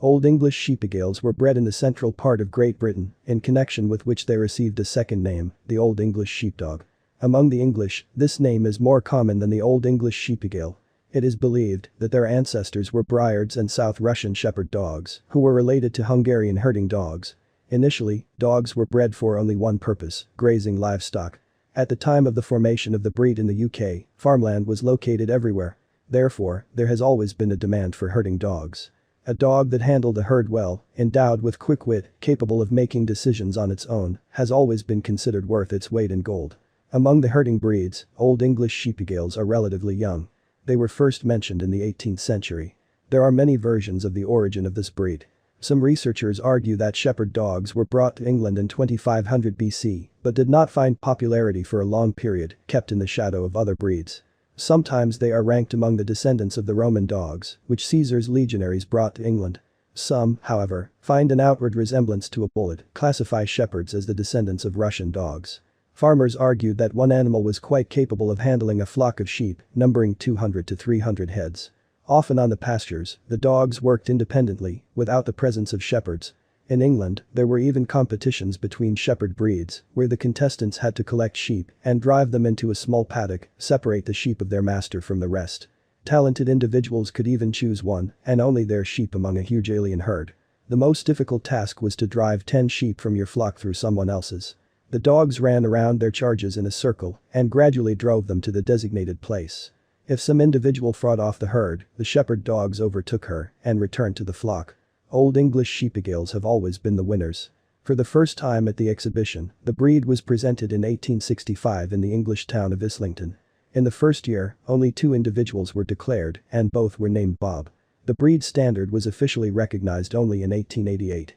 Old English Sheepdogales were bred in the central part of Great Britain, in connection with which they received a second name, the Old English Sheepdog. Among the English, this name is more common than the Old English Sheepdogale. It is believed that their ancestors were Briards and South Russian Shepherd dogs, who were related to Hungarian herding dogs. Initially, dogs were bred for only one purpose, grazing livestock. At the time of the formation of the breed in the UK, farmland was located everywhere. Therefore, there has always been a demand for herding dogs. A dog that handled a herd well, endowed with quick wit, capable of making decisions on its own, has always been considered worth its weight in gold. Among the herding breeds, Old English Sheepdogales are relatively young. They were first mentioned in the 18th century. There are many versions of the origin of this breed. Some researchers argue that shepherd dogs were brought to England in 2500 BC, but did not find popularity for a long period, kept in the shadow of other breeds. Sometimes they are ranked among the descendants of the Roman dogs, which Caesar's legionaries brought to England. Some, however, find an outward resemblance to a bullet, classify shepherds as the descendants of Russian dogs. Farmers argued that one animal was quite capable of handling a flock of sheep, numbering 200 to 300 heads. Often on the pastures, the dogs worked independently, without the presence of shepherds. In England, there were even competitions between shepherd breeds, where the contestants had to collect sheep and drive them into a small paddock, separate the sheep of their master from the rest. Talented individuals could even choose one and only their sheep among a huge alien herd. The most difficult task was to drive 10 sheep from your flock through someone else's. The dogs ran around their charges in a circle and gradually drove them to the designated place. If some individual fought off the herd, the shepherd dogs overtook her and returned to the flock. Old English Sheepdogales have always been the winners. For the first time at the exhibition, the breed was presented in 1865 in the English town of Islington. In the first year, only 2 individuals were declared and both were named Bob. The breed standard was officially recognized only in 1888.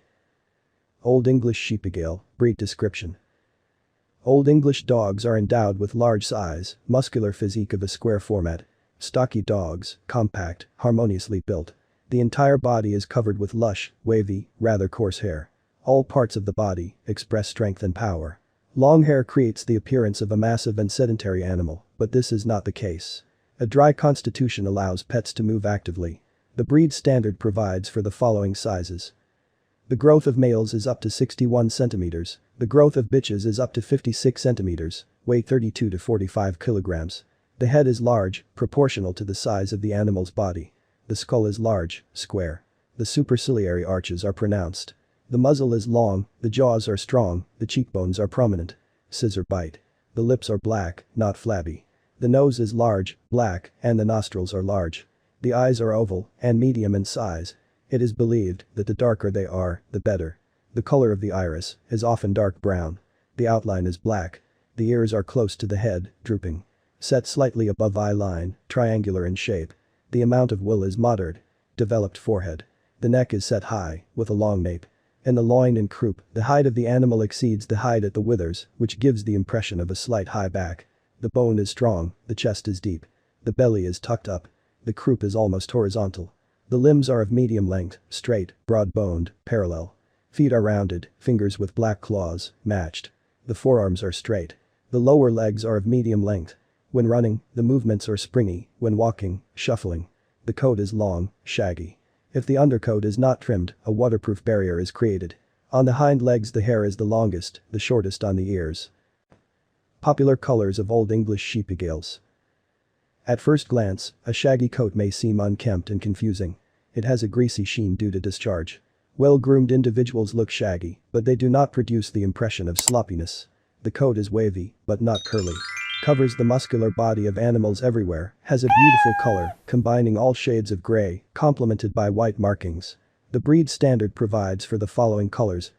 Old English Sheepdogale, breed description. Old English dogs are endowed with large size, muscular physique of a square format. Stocky dogs, compact, harmoniously built. The entire body is covered with lush, wavy, rather coarse hair. All parts of the body express strength and power. Long hair creates the appearance of a massive and sedentary animal, but this is not the case. A dry constitution allows pets to move actively. The breed standard provides for the following sizes. The growth of males is up to 61 centimeters. The growth of bitches is up to 56 centimeters, weigh 32 to 45 kilograms. The head is large, proportional to the size of the animal's body. The skull is large, square. The superciliary arches are pronounced. The muzzle is long, the jaws are strong, the cheekbones are prominent. Scissor bite. The lips are black, not flabby. The nose is large, black, and the nostrils are large. The eyes are oval and medium in size. It is believed that the darker they are, the better. The color of the iris is often dark brown. The outline is black. The ears are close to the head, drooping. Set slightly above eye line, triangular in shape. The amount of wool is moderate. Developed forehead. The neck is set high, with a long nape. In the loin and croup, the height of the animal exceeds the height at the withers, which gives the impression of a slight high back. The bone is strong, the chest is deep. The belly is tucked up. The croup is almost horizontal. The limbs are of medium length, straight, broad-boned, parallel. Feet are rounded, fingers with black claws, matched. The forearms are straight. The lower legs are of medium length. When running, the movements are springy, when walking, shuffling. The coat is long, shaggy. If the undercoat is not trimmed, a waterproof barrier is created. On the hind legs the hair is the longest, the shortest on the ears. Popular colors of Old English Sheepdogales. At first glance, a shaggy coat may seem unkempt and confusing. It has a greasy sheen due to discharge. Well-groomed individuals look shaggy, but they do not produce the impression of sloppiness. The coat is wavy, but not curly. Covers the muscular body of animals everywhere, has a beautiful color, combining all shades of gray, complemented by white markings. The breed standard provides for the following colors.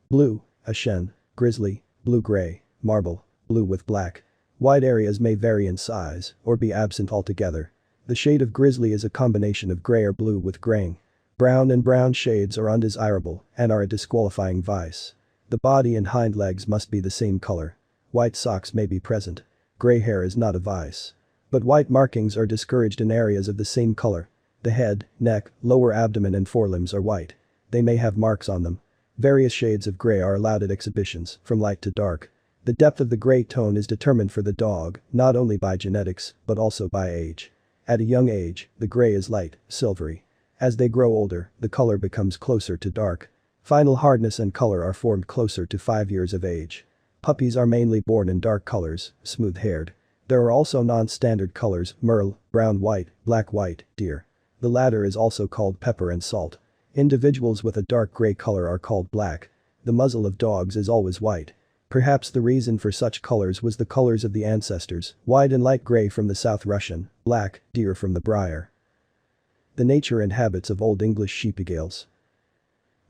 Blue, Ashen, Grizzly, Blue-gray, Marble, blue with black. White areas may vary in size, or be absent altogether. The shade of Grizzly is a combination of gray or blue with graying. Brown and brown shades are undesirable and are a disqualifying vice. The body and hind legs must be the same color. White socks may be present. Gray hair is not a vice. But white markings are discouraged in areas of the same color. The head, neck, lower abdomen and forelimbs are white. They may have marks on them. Various shades of gray are allowed at exhibitions, from light to dark. The depth of the gray tone is determined for the dog, not only by genetics, but also by age. At a young age, the gray is light, silvery. As they grow older, the color becomes closer to dark. Final hardness and color are formed closer to 5 years of age. Puppies are mainly born in dark colors, smooth-haired. There are also non-standard colors, merle, brown-white, black-white, deer. The latter is also called pepper and salt. Individuals with a dark gray color are called black. The muzzle of dogs is always white. Perhaps the reason for such colors was the colors of the ancestors, white and light gray from the South Russian, black, deer from the Breyer. The nature and habits of Old English Sheepdogales.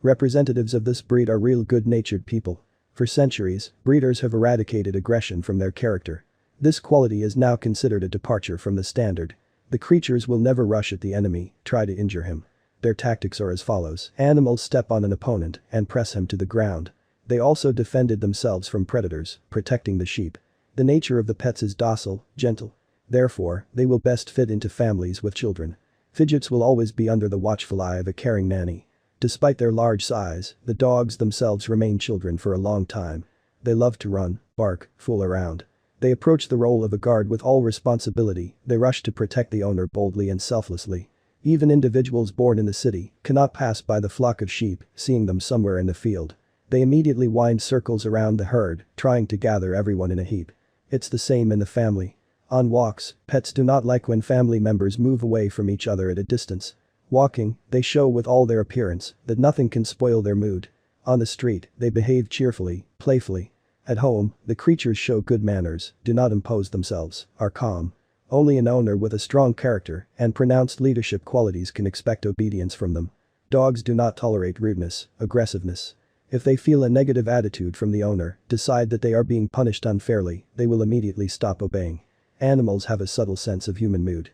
Representatives of this breed are real good-natured people. For centuries, breeders have eradicated aggression from their character. This quality is now considered a departure from the standard. The creatures will never rush at the enemy, try to injure him. Their tactics are as follows: animals step on an opponent and press him to the ground. They also defended themselves from predators, protecting the sheep. The nature of the pets is docile, gentle. Therefore, they will best fit into families with children. Fidgets will always be under the watchful eye of a caring nanny. Despite their large size, the dogs themselves remain children for a long time. They love to run, bark, fool around. They approach the role of a guard with all responsibility, they rush to protect the owner boldly and selflessly. Even individuals born in the city cannot pass by the flock of sheep, seeing them somewhere in the field. They immediately wind circles around the herd, trying to gather everyone in a heap. It's the same in the family. On walks, pets do not like when family members move away from each other at a distance. Walking, they show with all their appearance that nothing can spoil their mood. On the street, they behave cheerfully, playfully. At home, the creatures show good manners, do not impose themselves, are calm. Only an owner with a strong character and pronounced leadership qualities can expect obedience from them. Dogs do not tolerate rudeness, aggressiveness. If they feel a negative attitude from the owner, decide that they are being punished unfairly, they will immediately stop obeying. Animals have a subtle sense of human mood.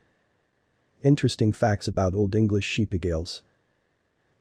Interesting facts about Old English Sheepdogales.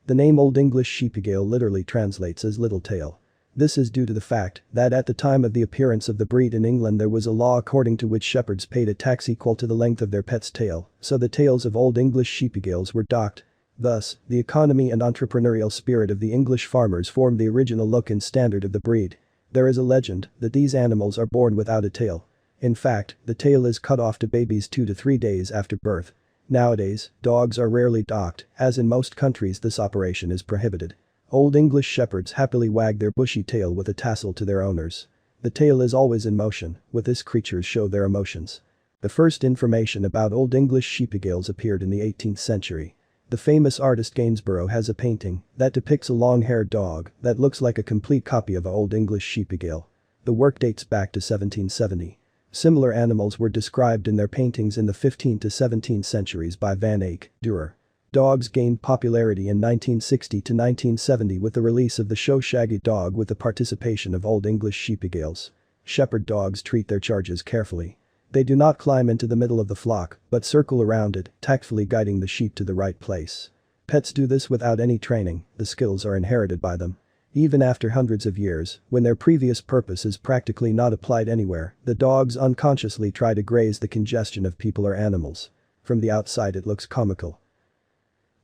The name Old English Sheepdogale literally translates as little tail. This is due to the fact that at the time of the appearance of the breed in England there was a law according to which shepherds paid a tax equal to the length of their pet's tail, so the tails of Old English Sheepdogales were docked. Thus, the economy and entrepreneurial spirit of the English farmers formed the original look and standard of the breed. There is a legend that these animals are born without a tail. In fact, the tail is cut off to babies 2 to 3 days after birth. Nowadays, dogs are rarely docked, as in most countries this operation is prohibited. Old English shepherds happily wag their bushy tail with a tassel to their owners. The tail is always in motion, with this creatures show their emotions. The first information about Old English Sheepdogales appeared in the 18th century. The famous artist Gainsborough has a painting that depicts a long-haired dog that looks like a complete copy of an Old English Sheepdogale. The work dates back to 1770. Similar animals were described in their paintings in the 15th to 17th centuries by Van Eyck, Dürer. Dogs gained popularity in 1960 to 1970 with the release of the show Shaggy Dog with the participation of Old English Sheepdogales. Shepherd dogs treat their charges carefully. They do not climb into the middle of the flock, but circle around it, tactfully guiding the sheep to the right place. Pets do this without any training, the skills are inherited by them. Even after hundreds of years, when their previous purpose is practically not applied anywhere, the dogs unconsciously try to graze the congestion of people or animals. From the outside it looks comical.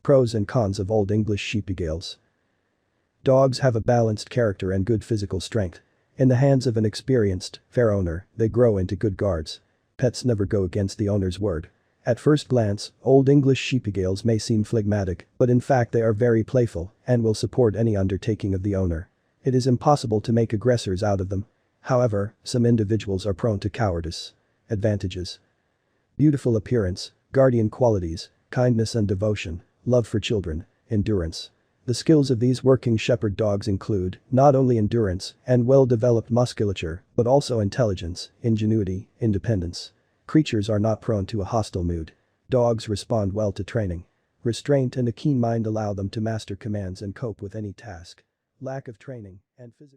Pros and cons of Old English Sheepdogales. Dogs have a balanced character and good physical strength. In the hands of an experienced, fair owner, they grow into good guards. Pets never go against the owner's word. At first glance, Old English Sheepdogales may seem phlegmatic, but in fact they are very playful and will support any undertaking of the owner. It is impossible to make aggressors out of them. However, some individuals are prone to cowardice. Advantages: beautiful appearance, guardian qualities, kindness and devotion, love for children, endurance. The skills of these working shepherd dogs include not only endurance and well-developed musculature, but also intelligence, ingenuity, independence. Creatures are not prone to a hostile mood. Dogs respond well to training. Restraint and a keen mind allow them to master commands and cope with any task. Lack of training and physical